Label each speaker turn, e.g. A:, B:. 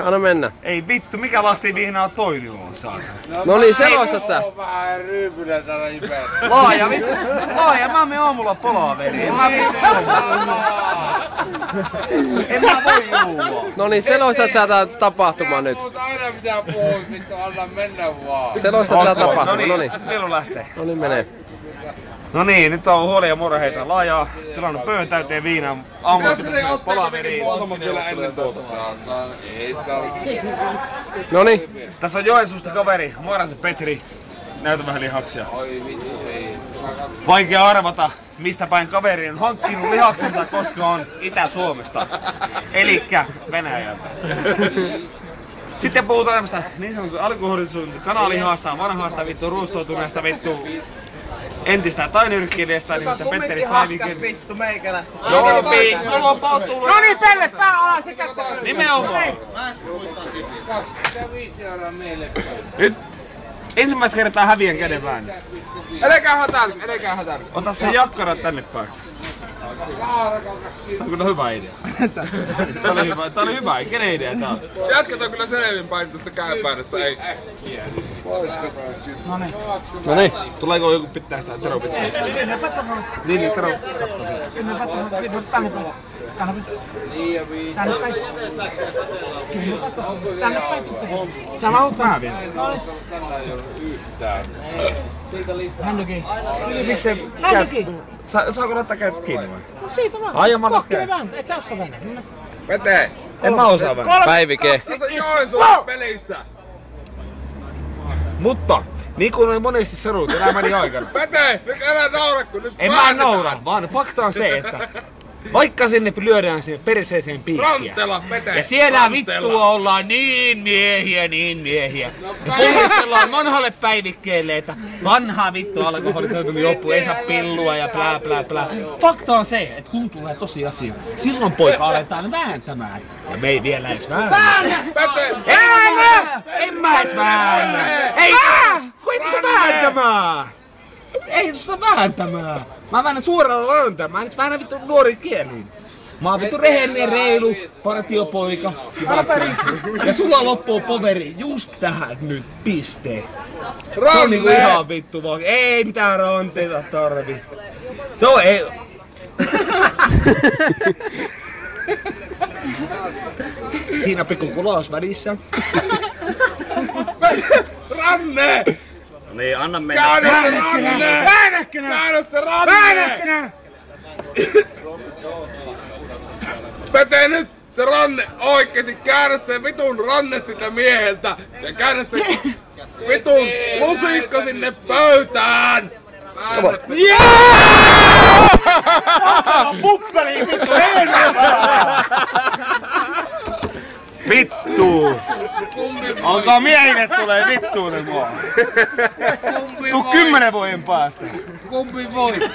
A: Anna mennä.
B: Ei vittu, mikä lastivihnaa on toinen on saatana?
A: No niin, selostat sä.
C: Vähän ryypylä täällä ipää.
B: Laaja vittu. Laaja, mä menen aamulla palaveriin. En mä pysty juomaan. En mä voi juua.
A: No niin, selostat sä tää tapahtuma nyt.
C: Mutta aina pitää puhua, vittu, anna mennä vaan.
A: Selostat tää tapahtuma, no niin.
B: Milloin lähtee?
A: No niin, menee.
B: No niin, nyt on huolia ja murheita. Laajaa tilannut pöydän täyteen viinaa. Aamulla palaveriin.
C: Vielä ennen tuota.
A: No niin.
B: Tässä on Joensuusta kaveri, Moirasen Petri. Näytä vähän lihaksia. Vaikea arvata, mistä päin kaveri on hankkinut lihaksensa, koska on Itä-Suomesta. Elikkä Venäjältä. Sitten puhutaan tämmöstä niin sanottu alkuhorisontti kanalihasta, vanhaasta vittu ruustoutuneesta vittu entistä tainyrkkeilijästä, niin Petteri Päivikin.
D: Vittu meikälästä.
B: Joo, vittu, lopautuu.
D: No niin, Pelle, pää alas ja kättä.
B: Nimenomaan.
C: 25 € mieleen.
B: Nyt ensimmäistä kertaa häviän käden väännön.
D: Älkää hätään.
B: Ota se jakkara tänne päin. Tää on kyllä hyvä idea. Tää oli hyvä. Kenen idea tää on?
D: Jatketaan kyllä selvinpäin tässä käänpäänessä, ei.
A: No niin.
B: Tuleeko joku pitää sitä Tero pitää? Niin, Tero kattoo sitä.
D: Sä lautaa.
B: Miksi se saako laittaa kädet kiinni vai?
D: No siitä vaan.
B: Ai, mä
D: Kokkele vääntö, et sä osaa vääntää.
C: Vete!
B: En mä osaa vähän.
A: Päivike.
D: Se on Joensuun pelissä.
B: Mutta, niin kuin olen monesti sanonut elämäni aikana.
D: Vete! Nyt älä naura, kun nyt
B: En mä naura, vaan fakta on se, että vaikka sinne lyödään sinne perseeseen piikkiä.
D: Rantela, Vete!
B: Ja siellä vittua ollaan niin miehiä. Ja puhustellaan vanhalle päivikkeelle, että vanha vittu alkoholisoitunut joppu, ei saa pillua ja plää. Fakta on se, että kun tulee tosiasia, silloin poika aletaan vääntämään. Ja me ei vielä edes väännä.
D: Vete!
B: En mä edes väännä! Ei! Kuitenkin vääntämään! Ei tuosta vääntämään! Mä väännän suoraan rantaan, mä nyt väännän vittu nuori kieliin. Mä oon vittu rehellinen, reilu, partiopoika. Ja sulla loppuu poveri just tähän nyt, piste. Se on niinku ihan vittu vaan. Ei mitään ranteita tarvi. Se on ei... Siinä pikku kulaus välissä.
D: Ranne!
B: No niin, anna mennä.
D: Käännä se ranne! Vete nyt se ranne oikeesti, käännä se vitun ranne sitä mieheltä ja käännä se vitun lusikka sinne pöytään!
B: Puppeli vittu vittu! Alkaa miehille tulee vittuille mua. Tuu 10 vuoden päästä.
C: Kumpi voi?